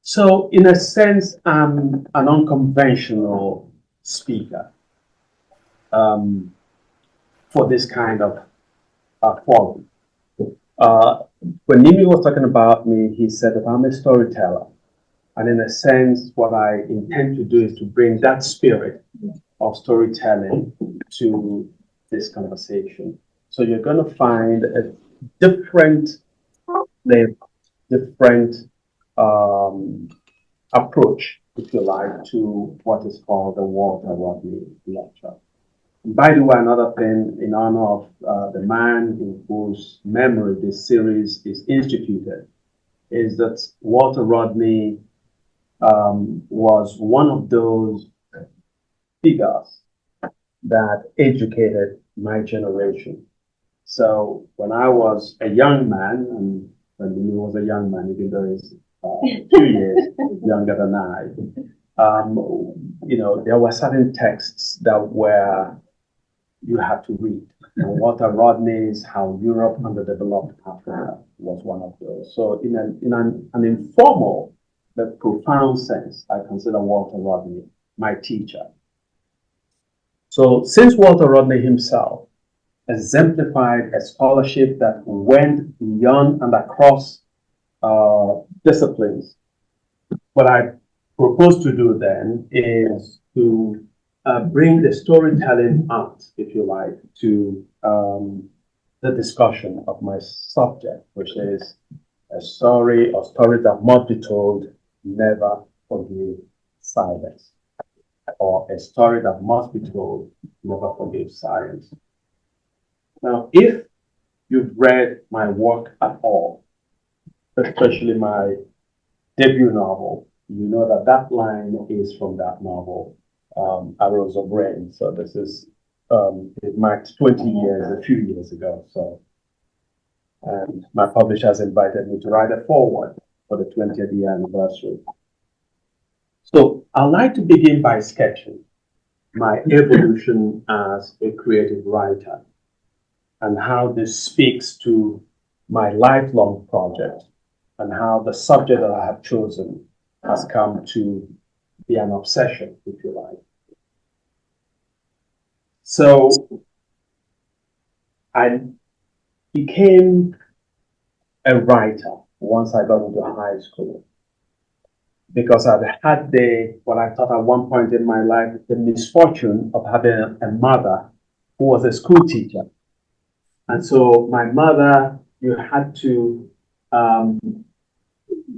So, in a sense, I'm an unconventional speaker um, for this kind of forum. Uh, when Nimi was talking about me, he said that I'm a storyteller. And in a sense, what I intend to do is to bring that spirit of storytelling to this conversation. So you're going to find a different flavor, different um, approach, if you like, to what is called the Walter Rodney Lecture. And by the way, another thing in honor of the man in whose memory this series is instituted is that Walter Rodney was one of those figures that educated my generation. So when I was a young man, and when he was a young man, even though he's 2 years younger than there were certain texts that were you had to read. And Walter Rodney's How Europe Underdeveloped Africa was one of those. So in an informal but profound sense, I consider Walter Rodney my teacher. So since Walter Rodney himself exemplified a scholarship that went beyond and across disciplines, what I propose to do then is to bring the storytelling art, if you like, to the discussion of my subject, which is a story or stories that must be told, never forgive silence, or a story that must be told, never forgive silence. Now, if you've read my work at all, especially my debut novel, you know that that line is from that novel, Arrows of Rain. So this is, it marked 20 years, a few years ago. So, and my publisher has invited me to write a foreword for the 20th year anniversary. So I'd like to begin by sketching my evolution as a creative writer and how this speaks to my lifelong project and how the subject that I have chosen has come to be an obsession, if you like. So I became a writer once I got into high school because I'd had what I thought at one point in my life, the misfortune of having a mother who was a school teacher. And so my mother, you had to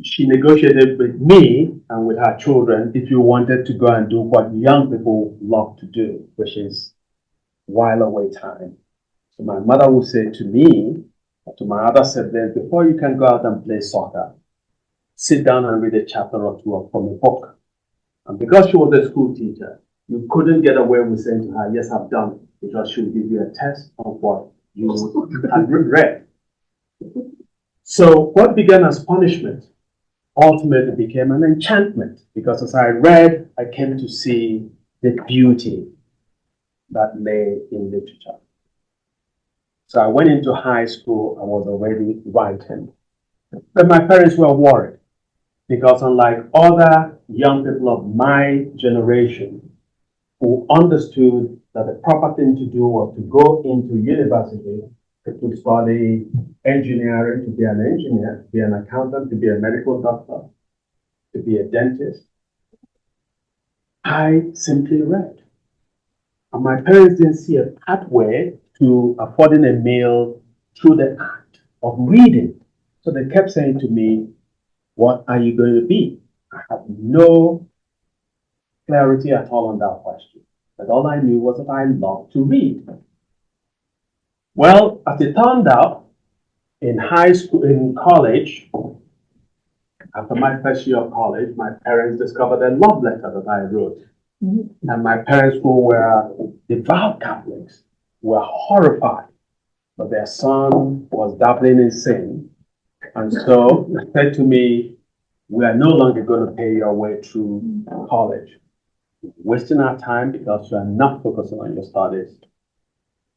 she negotiated with me and with her children if you wanted to go and do what young people love to do, which is while away time. So my mother would say to me, to my other siblings, before you can go out and play soccer, sit down and read a chapter or two from a book. And because she was a school teacher, you couldn't get away with saying to her, yes, I've done it, because she would give you a test of what you had read. So what began as punishment ultimately became an enchantment, because as I read, I came to see the beauty that lay in literature. So I went into high school, I was already writing. But my parents were worried, because unlike other young people of my generation who understood that the proper thing to do was to go into university to study engineering, to be an engineer, to be an accountant, to be a medical doctor, to be a dentist, I simply read. And my parents didn't see a pathway to affording a meal through the act of reading. So they kept saying to me, what are you going to be? I had no clarity at all on that question. But all I knew was that I loved to read. Well, as it turned out, in high school, in college, after my first year of college, my parents discovered a love letter that I wrote. Mm-hmm. And my parents, who were devout Catholics, were horrified that their son was dabbling in sin. And so they said to me, we are no longer going to pay your way through college. Wasting our time because you are not focusing on your studies.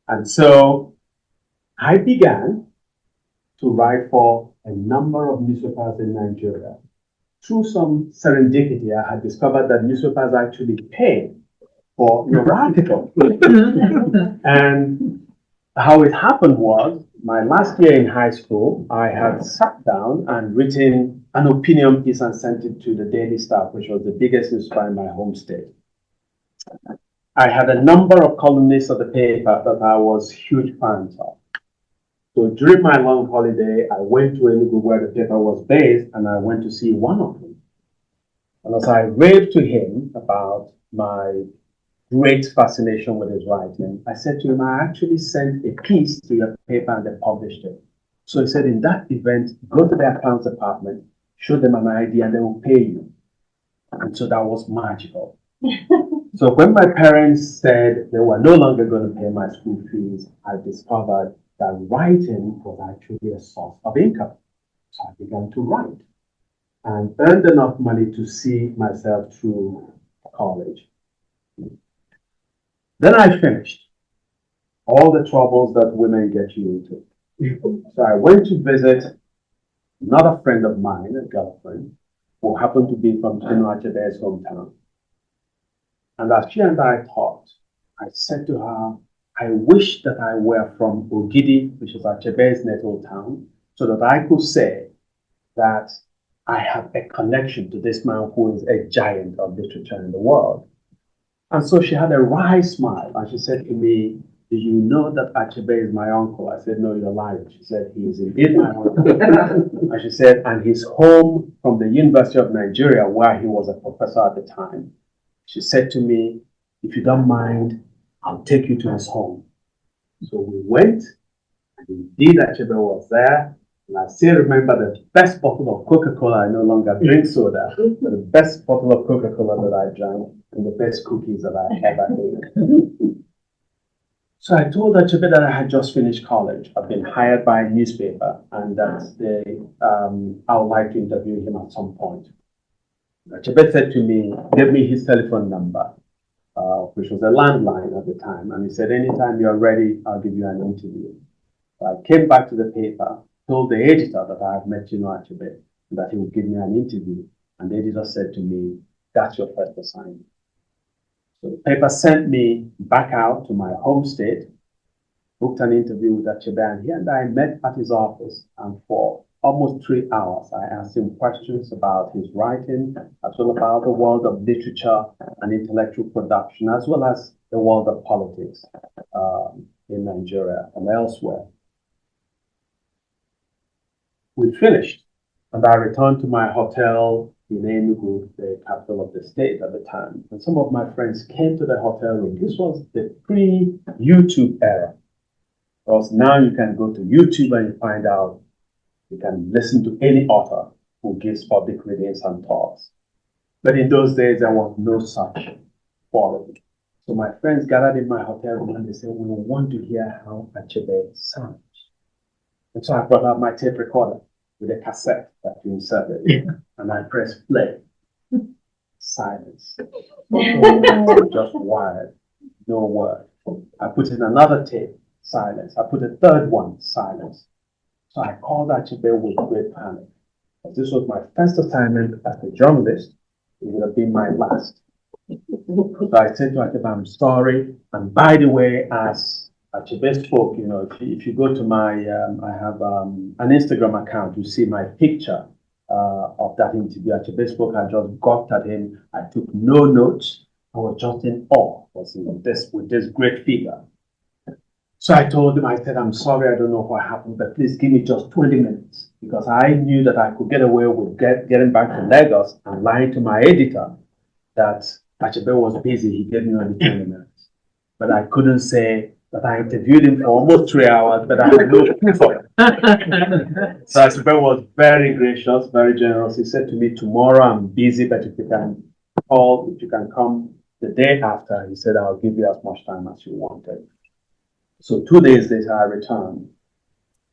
And so I began to write for a number of newspapers in Nigeria. through some serendipity, I had discovered that newspapers actually pay for your article. And how it happened was, my last year in high school, I had sat down and written an opinion piece and sent it to the Daily Star, which was the biggest newspaper in my home state. I had a number of columnists of the paper that I was huge fans of. So during my long holiday, I went to Enugu where the paper was based, and I went to see one of them. And as I raved to him about my great fascination with his writing, I said to him, I actually sent a piece to your paper and they published it. So he said, in that event, go to the accounts department, show them an idea, and they will pay you. And so that was magical. So when my parents said they were no longer going to pay my school fees, I discovered that writing was actually a source of income. So I began to write and earned enough money to see myself through college. Then I finished all the troubles that women get you into. So I went to visit another friend of mine, a girlfriend, who happened to be from Chinua Achebe's hometown. And as she and I talked, I said to her, I wish that I were from Ogidi, which is Achebe's natal town, so that I could say that I have a connection to this man who is a giant of literature in the world. And so she had a wry smile, and she said to me, do you know that Achebe is my uncle? I said, no, you're lying. She said, he is indeed my uncle. And she said, and he's home from the University of Nigeria, where he was a professor at the time. She said to me, if you don't mind, I'll take you to his home. So we went, and indeed Achebe was there. And I still remember the best bottle of Coca-Cola. I no longer drink soda, but the best bottle of Coca-Cola that I drank and the best cookies that I ever ate. So I told Achebe that I had just finished college. I've been hired by a newspaper and that I would like to interview him at some point. Achebe said to me, gave me his telephone number, which was a landline at the time. And he said, anytime you're ready, I'll give you an interview. So I came back to the paper, told the editor that I had met Chinua Achebe and that he would give me an interview. And the editor said to me, that's your first assignment. So the paper sent me back out to my home state, booked an interview with Achebe, and he and I met at his office. And for almost 3 hours, I asked him questions about his writing, as well about the world of literature and intellectual production, as well as the world of politics in Nigeria and elsewhere. We finished, and I returned to my hotel in Enugu, the capital of the state at the time. And some of my friends came to the hotel room. This was the pre-YouTube era. Because now you can go to YouTube and you find out, you can listen to any author who gives public readings and talks. But in those days, there was no such forum. So my friends gathered in my hotel room and they said, we want to hear how Achebe sounds. And so I brought out my tape recorder with a cassette that you inserted, and I pressed play. Silence. Just wired, no word. I put in another tape, silence. I put a third one, silence. So I called Achebe with great panic. As this was my first assignment as a journalist, it would have been my last. So I said to Achebe, I'm sorry. And by the way, as Achebe spoke, you know, if you go to my, I have an Instagram account, you see my picture of that interview. Achebe spoke, I just gawked at him. I took no notes. I was just in awe with this great figure. So I told him, I said, I'm sorry, I don't know what happened, but please give me just 20 minutes. Because I knew that I could get away with getting back to Lagos and lying to my editor that Achebe was busy. He gave me only 20 minutes. But I couldn't say that I interviewed him for almost 3 hours, but I had no proof of it. So Achebe was very gracious, very generous. He said to me, tomorrow I'm busy, but if you can call, if you can come the day after, he said, I'll give you as much time as you wanted. So 2 days later, I returned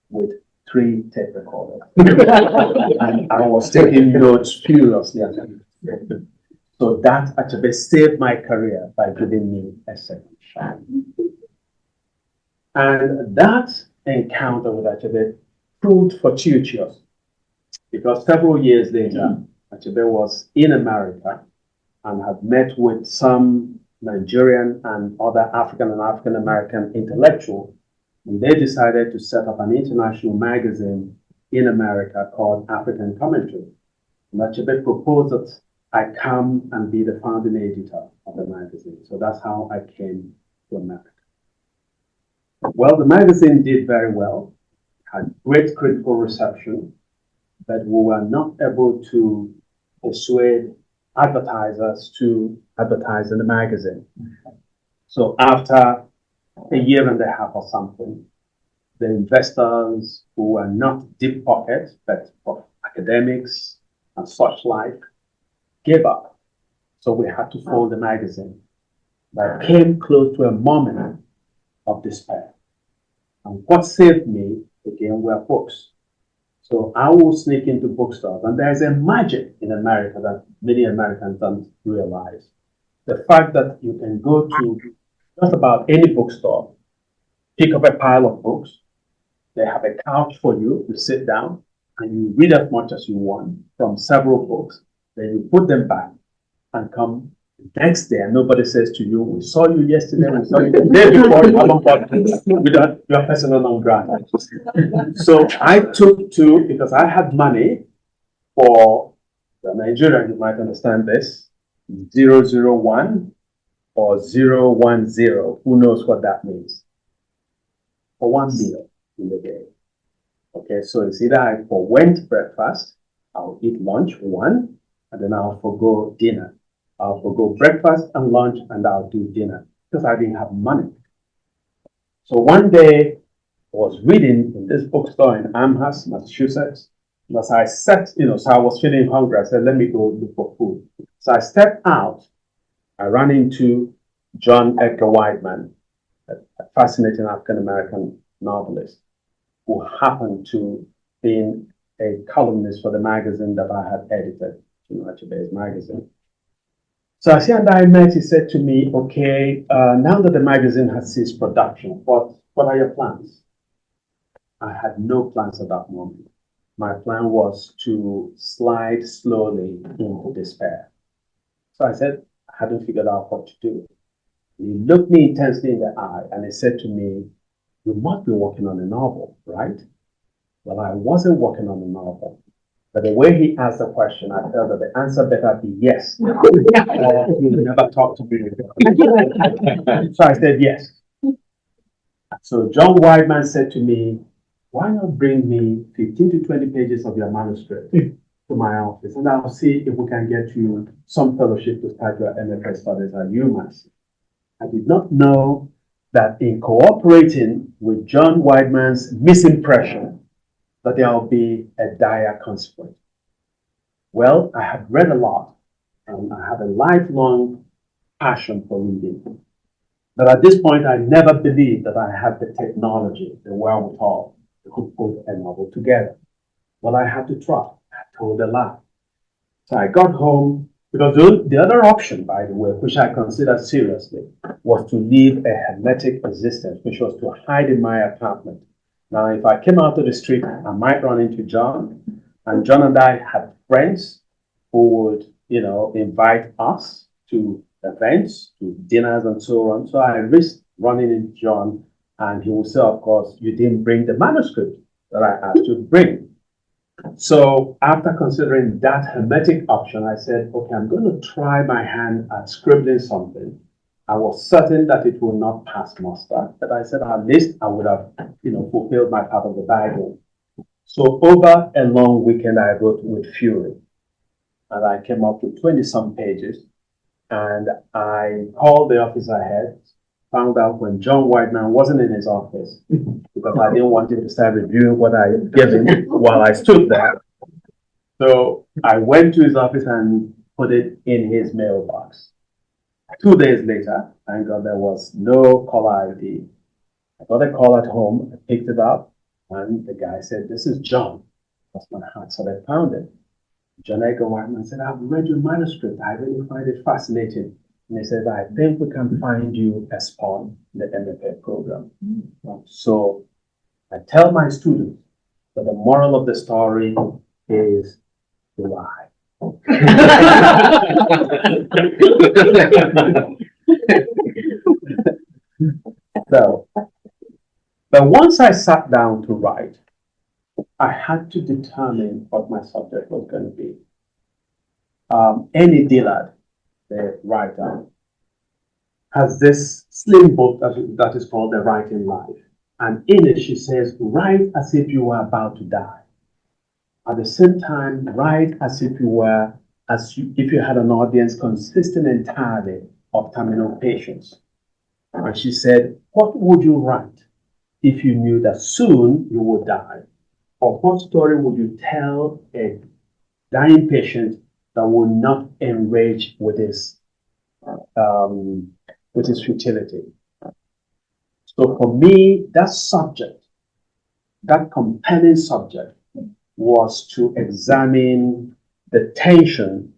with 3 tape recorders. And I was taking notes furiously. So that actually saved my career by giving me a second shot. And that encounter with Achebe proved fortuitous because several years later, Ndibe was in America and had met with some Nigerian and other African and African American intellectuals. And they decided to set up an international magazine in America called African Commentary. And Ndibe proposed that I come and be the founding editor of the magazine. So that's how I came to America. Well, the magazine did very well, had great critical reception, but we were not able to persuade advertisers to advertise in the magazine. So after a year and a half or something, the investors who were not deep pockets, but academics and such like, gave up. So we had to fold the magazine. But I came close to a moment of despair. And what saved me, again, were books. So I will sneak into bookstores, and there's a magic in America that many Americans don't realize. The fact that you can go to just about any bookstore, pick up a pile of books, they have a couch for you to sit down, and you read as much as you want from several books, then you put them back and come next day, and nobody says to you, we saw you yesterday, we saw you the day before, you haven't bought without your personal non grata. So I took to, because I had money for the Nigerian, you might understand this, 001 or 010. Who knows what that means? For one meal in the day. Okay, so it's either I forwent breakfast, I'll eat lunch, one, and then I'll forgo dinner. I'll forgo breakfast and lunch, and I'll do dinner because I didn't have money. So one day I was reading in this bookstore in Amherst, Massachusetts. And as I sat, so I was feeling hungry. I said, let me go look for food. So I stepped out. I ran into John Edgar Whiteman, a fascinating African-American novelist who happened to be a columnist for the magazine that I had edited, Ndibe's magazine. So as he and I met, he said to me, okay, now that the magazine has ceased production, what are your plans? I had no plans at that moment. My plan was to slide slowly into despair. So I said, I hadn't figured out what to do. He looked me intensely in the eye and he said to me, you must be working on a novel, right? Well, I wasn't working on a novel. But the way he asked the question, I felt that the answer better be yes. He would never talk to me again. So I said yes. So John Whiteman said to me, why not bring me 15 to 20 pages of your manuscript to my office, and I'll see if we can get you some fellowship to start your MFA studies at UMass. I did not know that in cooperating with John Whiteman's misimpression, that there will be a dire consequence. Well, I had read a lot, and I have a lifelong passion for reading. But at this point, I never believed that I had the technology, the wherewithal to put a novel together. Well, I had to try. I told a lie. So I got home, because the other option, by the way, which I considered seriously, was to live a hermetic existence, which was to hide in my apartment. Now, if I came out to the street, I might run into John, and John and I had friends who would, invite us to events, to dinners and so on. So I risked running into John, and he would say, of course, you didn't bring the manuscript that I asked you to bring. So after considering that hermetic option, I said, okay, I'm going to try my hand at scribbling something. I was certain that it would not pass muster, but I said at least I would have, fulfilled my part of the bargain. So over a long weekend, I wrote with fury, and I came up with 20-some pages, and I called the office ahead, found out when John Whiteman wasn't in his office, because I didn't want him to start reviewing what I gave him while I stood there. So I went to his office and put it in his mailbox. 2 days later, thank God there was no caller ID. I got a call at home, I picked it up, and the guy said, this is John. That's my heart, so I found it. John Edgar Whiteman said, I've read your manuscript. I really find it fascinating. And he said, I think we can find you a spot in the MFA program. So I tell my students that the moral of the story is to lie. So, but once I sat down to write, I had to determine what my subject was going to be. Annie Dillard, the writer, has this slim book that is called The Writing Life. And in it, she says, write as if you were about to die. At the same time, write as if you were, if you had an audience consisting entirely of terminal patients. And she said, what would you write if you knew that soon you would die? Or what story would you tell a dying patient that would not enrage with his futility? So for me, that subject, that compelling subject, was to examine the tension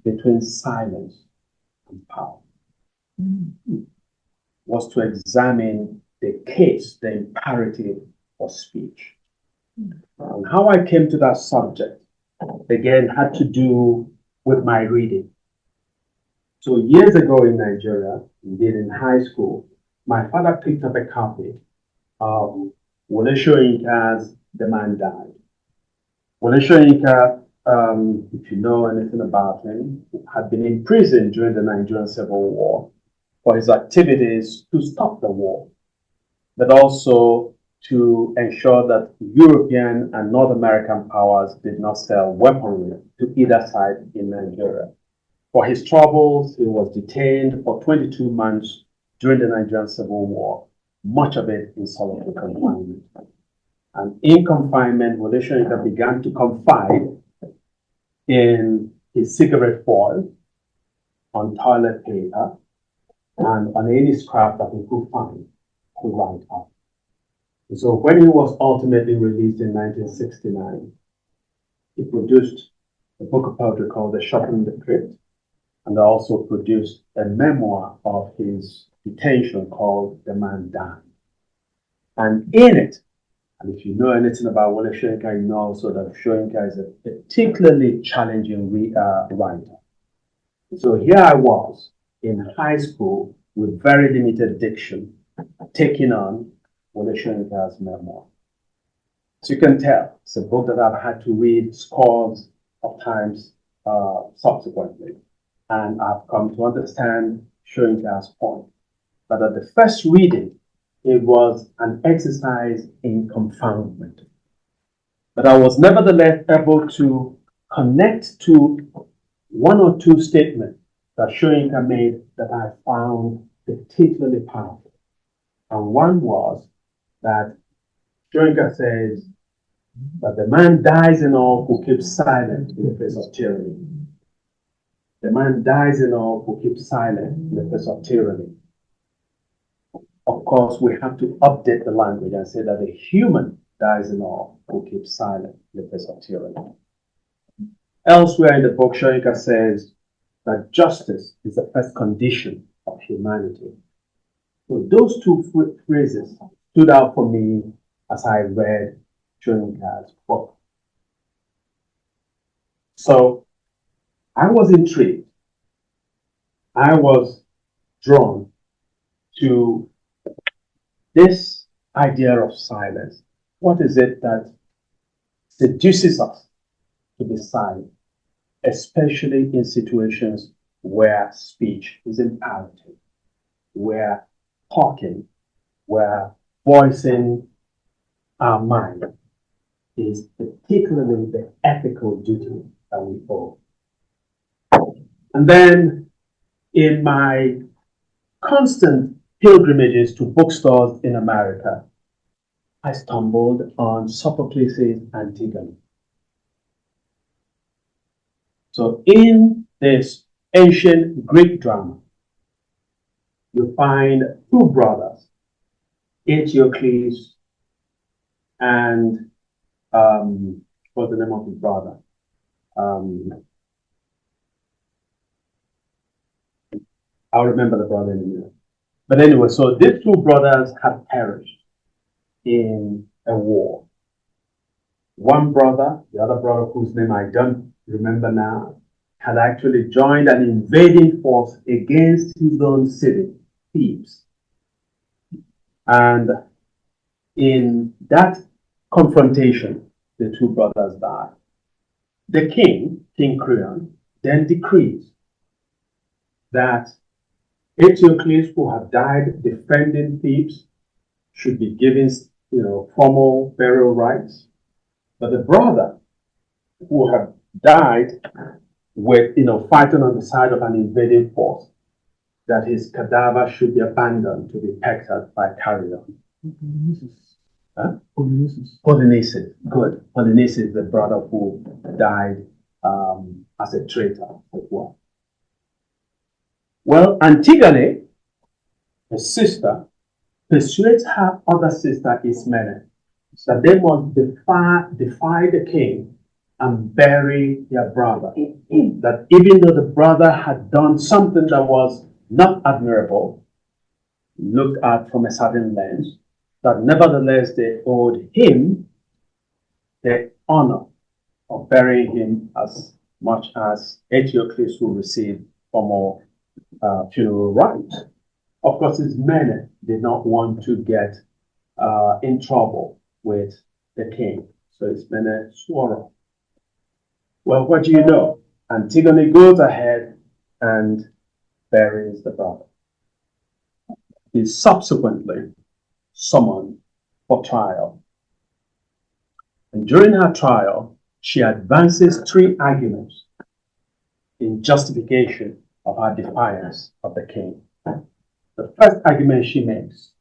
between silence and power. Was to examine the case, the imperative of speech. And how I came to that subject, again, had to do with my reading. So years ago in Nigeria, indeed in high school, my father picked up a copy of Wole Soyinka's The Man Died. Wole Soyinka, if you know anything about him, had been in prison during the Nigerian Civil War for his activities to stop the war, but also to ensure that European and North American powers did not sell weaponry to either side in Nigeria. For his troubles, he was detained for 22 months during the Nigerian Civil War, much of it in solitary confinement. And in confinement, Wole Soyinka began to confide in his cigarette foil, on toilet paper, and on any scrap that he could find to write up. So when he was ultimately released in 1969, he produced a book of poetry called The Shop in the Crypt, and also produced a memoir of his detention called The Man Died. And in it, and if you know anything about Wole Soyinka, you know also that Soyinka is a particularly challenging writer. So here I was in high school with very limited diction, taking on Wole Soyinka's memoir. As you can tell, it's a book that I've had to read scores of times subsequently. And I've come to understand Soyinka's point. But at the first reading, it was an exercise in confoundment. But I was nevertheless able to connect to one or two statements that Soyinka made that I found particularly powerful. And one was that Soyinka says that the man dies in all who keeps silent in the face of tyranny. The man dies in all who keeps silent in the face of tyranny. Of course, we have to update the language and say that the human dies in all who keeps silent in the face of tyranny. Elsewhere in the book, Soyinka says that justice is the first condition of humanity. So those two phrases stood out for me as I read Soyinka's book. So I was intrigued. I was drawn to this idea of silence. What is it that seduces us to be silent, especially in situations where speech is imperative, where talking, where voicing our mind is particularly the ethical duty that we owe. And then in my constant pilgrimages to bookstores in America, I stumbled on Sophocles' Antigone. So in this ancient Greek drama, you find two brothers, Eteocles and what's the name of his brother? I'll remember the brother in a minute. But anyway, so these two brothers had perished in a war. One brother, the other brother whose name I don't remember now, had actually joined an invading force against his own city, Thebes. And in that confrontation, the two brothers died. The king, King Creon, then decrees that Eteocles, who had died defending Thebes, should be given, formal burial rites. But the brother who had died with, fighting on the side of an invading force, that his cadaver should be abandoned to be pecked at by carrion. Huh? Polynices. Good. Polynices, the brother who died as a traitor as well. Well, Antigone, his sister, persuades her other sister Ismene that they must defy the king and bury their brother. That even though the brother had done something that was not admirable, looked at from a certain lens, that nevertheless they owed him the honor of burying him as much as Eteocles will receive formal funeral rites. Of course, his men did not want to get in trouble with the king, so his men swore off. Well, what do you know? Antigone goes ahead and buries the brother. He is subsequently summoned for trial. And during her trial, she advances 3 arguments in justification of her defiance of the king. The first argument she makes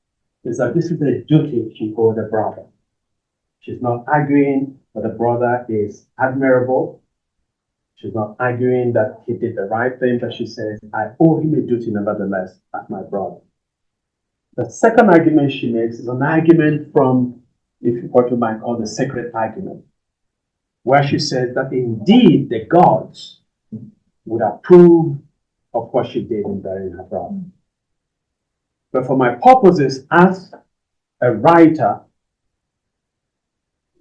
is that this is a duty she owed the brother. She's not arguing that the brother is admirable. She's not arguing that he did the right thing, but she says, I owe him a duty nevertheless as my brother. The second argument she makes is an argument from, if you what you might call the sacred argument, where she says that indeed the gods would approve of what she did in burying her brother. But for my purposes as a writer,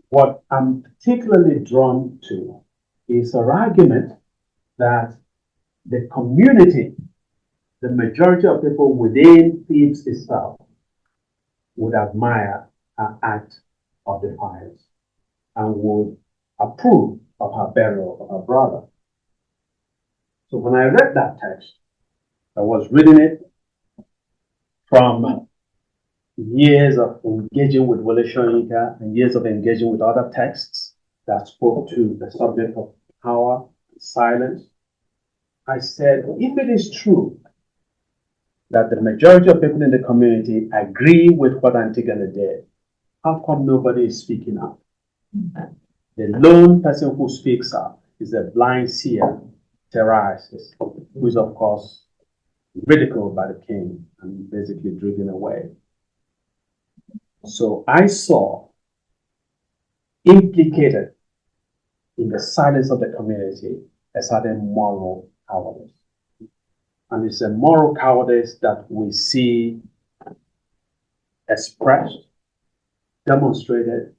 what I'm particularly drawn to is an argument that the community, the majority of people within Thebes itself, would admire her act of defiance and would approve of her burial of her brother. So when I read that text, I was reading it from years of engaging with Wole Soyinka and years of engaging with other texts that spoke to the subject of power and silence. I said, if it is true that the majority of people in the community agree with what Antigone did, how come nobody is speaking up? The lone person who speaks up is the blind seer, Terisis, who is, of course, ridiculed by the king and basically driven away. So I saw implicated in the silence of the community a certain moral cowardice. And it's a moral cowardice that we see expressed, demonstrated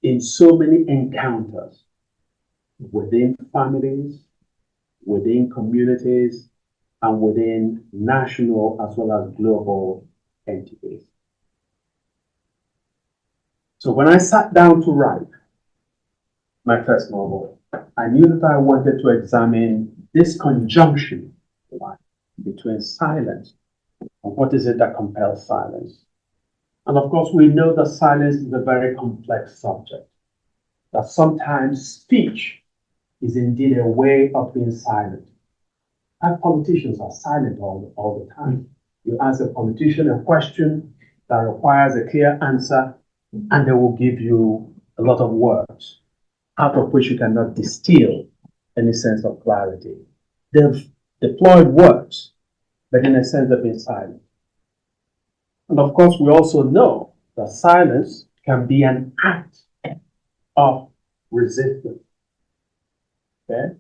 in so many encounters within families, within communities, and within national as well as global entities. So when I sat down to write my first novel, I knew that I wanted to examine this conjunction between silence and what is it that compels silence. And of course, we know that silence is a very complex subject, that sometimes speech is indeed a way of being silent. And politicians are silent all the time. You ask a politician a question that requires a clear answer, and they will give you a lot of words, out of which you cannot distill any sense of clarity. They've deployed words, but in a sense they've been silent. And of course, we also know that silence can be an act of resistance. Okay?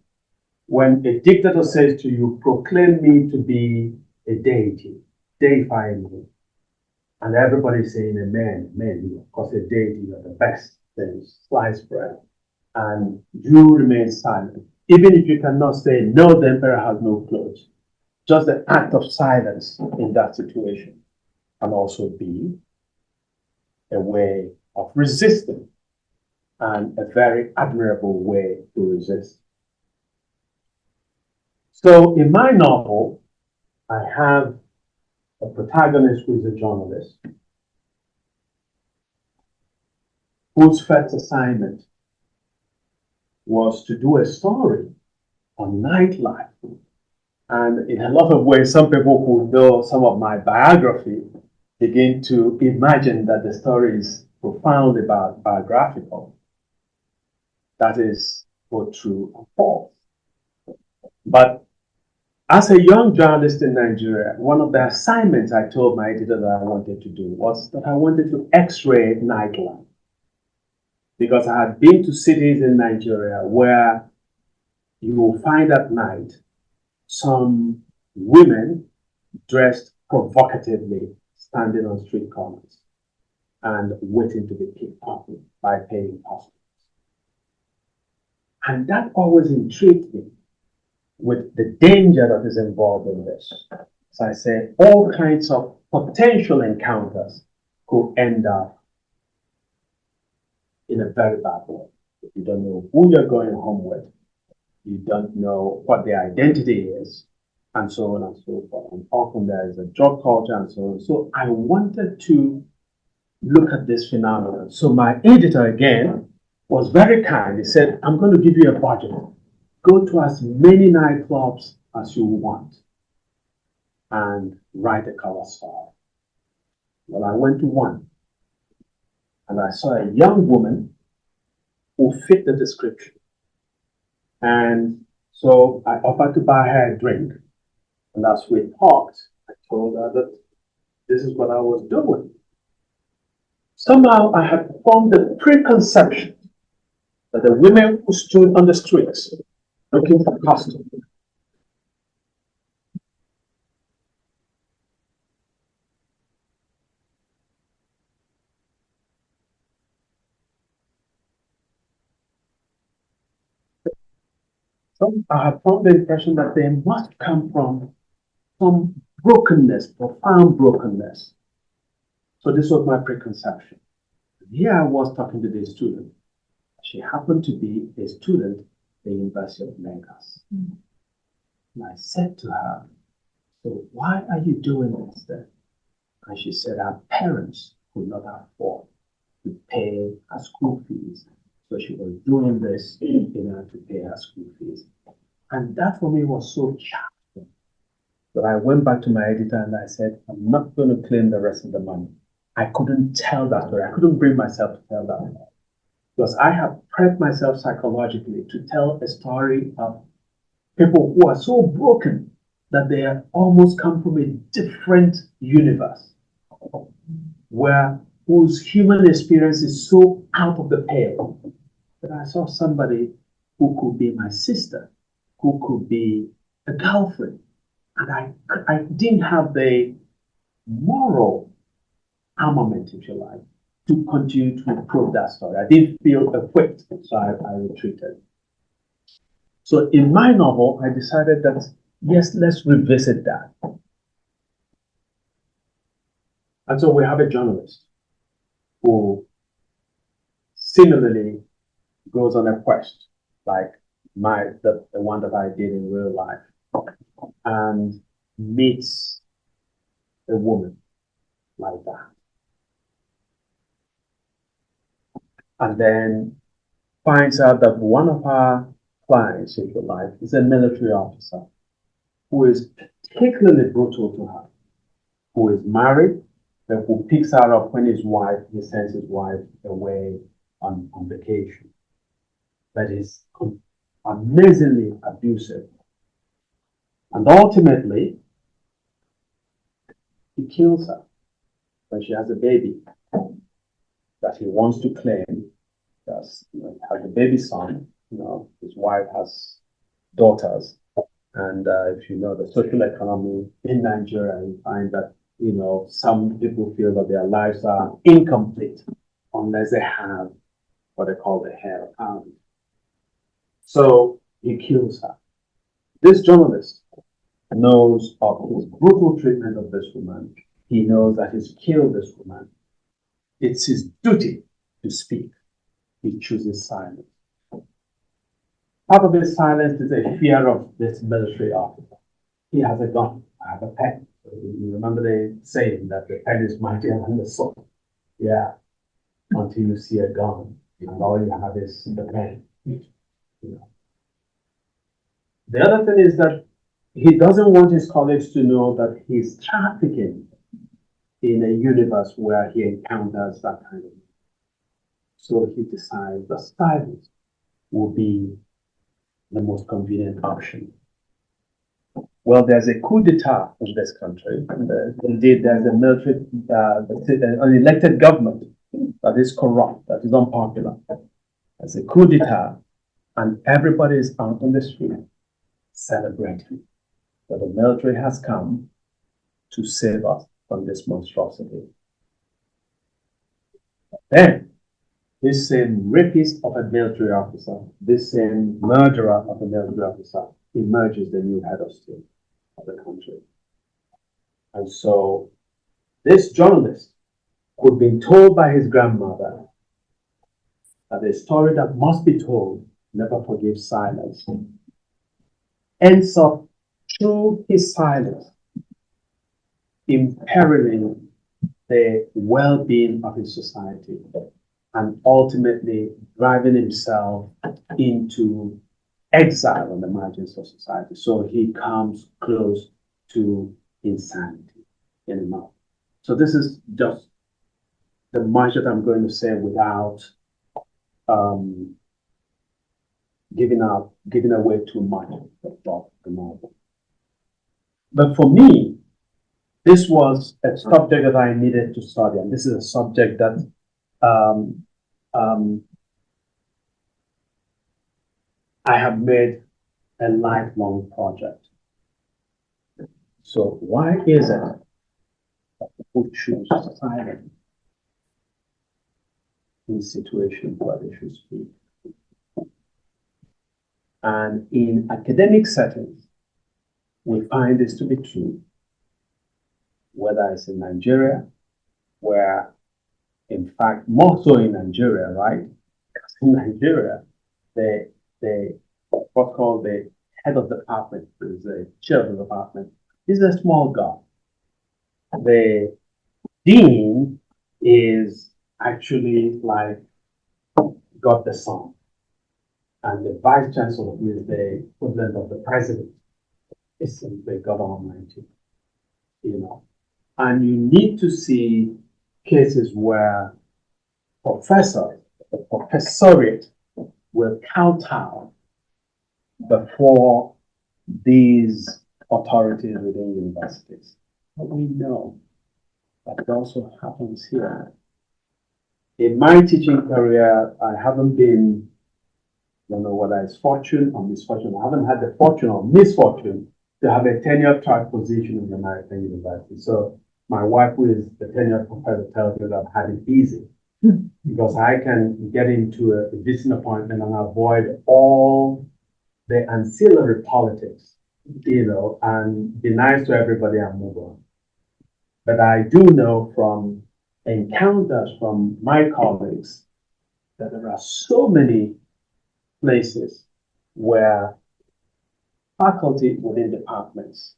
When a dictator says to you, proclaim me to be a deity, deify me, and everybody's saying amen, amen, of course a deity are the best things, sliced bread, and you remain silent. Even if you cannot say, no, the emperor has no clothes, just the act of silence in that situation can also be a way of resisting and a very admirable way to resist. So in my novel, I have a protagonist who is a journalist whose first assignment was to do a story on nightlife. And in a lot of ways, some people who know some of my biography begin to imagine that the story is profoundly biographical. That is both true and false. But as a young journalist in Nigeria, one of the assignments I told my editor that I wanted to do was that I wanted to x-ray nightlife. Because I had been to cities in Nigeria where you will find at night some women dressed provocatively standing on street corners and waiting to be pickpocketed by paying customers. And that always intrigued me with the danger that is involved in this. As I said, all kinds of potential encounters could end up in a very bad way. You don't know who you're going home with. You don't know what their identity is, and so on and so forth. And often there is a drug culture and so on. So I wanted to look at this phenomenon. So my editor, again, was very kind. He said, I'm going to give you a budget. Go to as many nightclubs as you want and write a cover story. Well, I went to one, and I saw a young woman who fit the description. And so I offered to buy her a drink. And as we talked, I told her that this is what I was doing. Somehow I had formed a preconception that the women who stood on the streets looking for customers I had formed the impression that they must come from some brokenness, profound brokenness. So this was my preconception. And here I was talking to this student. She happened to be a student at the University of Lagos. Mm. And I said to her, so why are you doing this then? And she said her parents could not afford to pay her school fees. So she was doing this in order to pay her school fees. And that for me was so challenging that I went back to my editor and I said, I'm not going to claim the rest of the money. I couldn't tell that story. I couldn't bring myself to tell that. Because I have prepped myself psychologically to tell a story of people who are so broken that they have almost come from a different universe, where whose human experience is so out of the pale that I saw somebody who could be my sister, who could be a girlfriend, and I didn't have the moral armament, if you like, to continue to probe that story. I didn't feel equipped, so I retreated. So in my novel, I decided that, yes, let's revisit that. And so we have a journalist who similarly goes on a quest, like the one that I did in real life, and meets a woman like that. And then finds out that one of our clients, if you like, is a military officer who is particularly brutal to her, who is married, but who picks her up when he sends his wife away on vacation. That is amazingly abusive. And ultimately, he kills her when she has a baby that he wants to claim. Has a baby son. His wife has daughters. And if you know the social economy in Nigeria, you find that some people feel that their lives are incomplete unless they have what they call the head of family. So he kills her. This journalist knows of his brutal treatment of this woman. He knows that he's killed this woman. It's his duty to speak. He chooses silence. Part of his silence is a fear of this military officer. He has a gun. I have a pen. You remember the saying that the pen is mightier than the sword. Yeah. Until you see a gun, and all you have is the pen. You know. The other thing is that he doesn't want his colleagues to know that he's trafficking in a universe where he encounters that kind of. So he decides that silence will be the most convenient option. Well, there's a coup d'etat in this country. Indeed, there's a military, an elected government that is corrupt, that is unpopular. There's a coup d'etat, and everybody is out on the street celebrating that the military has come to save us from this monstrosity. Then, this same rapist of a military officer, this same murderer of a military officer, emerges the new head of state of the country. And so, this journalist, who'd been told by his grandmother that a story that must be told never forgives silence, ends up, through his silence, imperiling the well-being of his society and ultimately driving himself into exile on the margins of society. So he comes close to insanity in a month. So this is just the much that I'm going to say without giving away too much of the novel. But for me, this was a subject that I needed to study, and this is a subject that I have made a lifelong project. So why is it that people choose silence in situations where they should speak? And in academic settings, we find this to be true, whether it's in Nigeria, where, in fact, more so in Nigeria, right? Because in Nigeria, what's called the head of the department, is the chair of the department, is a small guy. The dean is actually like God the Son. And the vice chancellor, who is the equivalent of the president, is simply God Almighty. You know. And you need to see cases where professors, the professoriate, will kowtow before these authorities within universities. But we know that it also happens here. In my teaching career, I haven't been, I don't know whether it's fortune or misfortune, I haven't had the fortune or misfortune to have a tenure track position in the American university. So my wife, who is the tenure professor, tells me that I've had it easy because I can get into a visiting appointment and avoid all the ancillary politics, you know, and be nice to everybody and move on. But I do know from encounters from my colleagues that there are so many places where faculty within departments,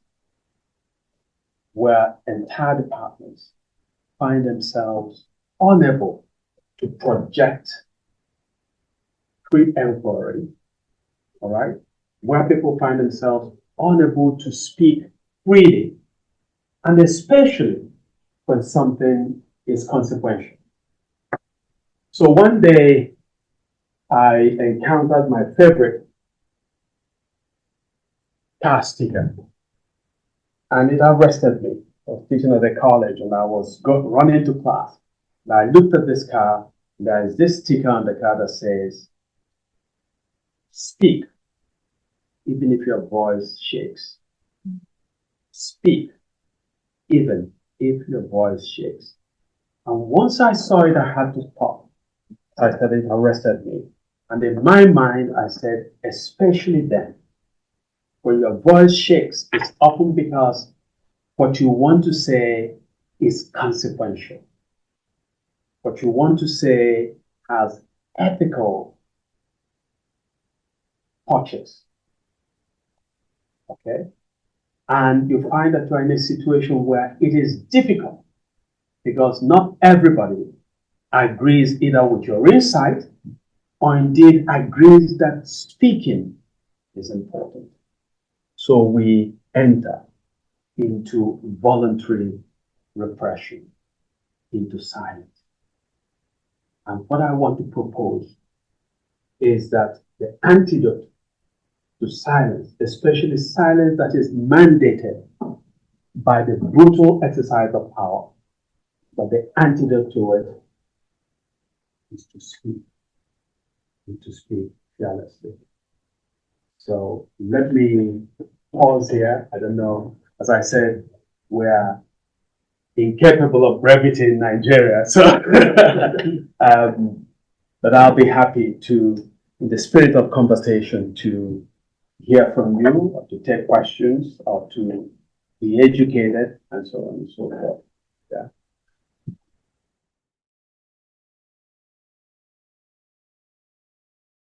where entire departments find themselves unable to project free inquiry, all right? Where people find themselves unable to speak freely, and especially when something is consequential. So one day, I encountered my favorite car sticker, and it arrested me. I was teaching at the college, and I was running to class. And I looked at this car. There is this sticker on the car that says, "Speak, even if your voice shakes. Speak, even if your voice shakes." And once I saw it, I had to stop. I said it arrested me. And in my mind, I said, especially then, when your voice shakes, it's often because what you want to say is consequential. What you want to say has ethical touches. Okay? And you find that you're in a situation where it is difficult because not everybody agrees either with your insight or indeed agrees that speaking is important. So we enter into voluntary repression, into silence. And what I want to propose is that the antidote to silence, especially silence that is mandated by the brutal exercise of power, but the antidote to it is to speak, and to speak fearlessly. So let me pause here. I don't know, as I said, we're incapable of brevity in Nigeria. So, but I'll be happy to, in the spirit of conversation, to hear from you, or to take questions, or to be educated, and so on and so forth. Yeah.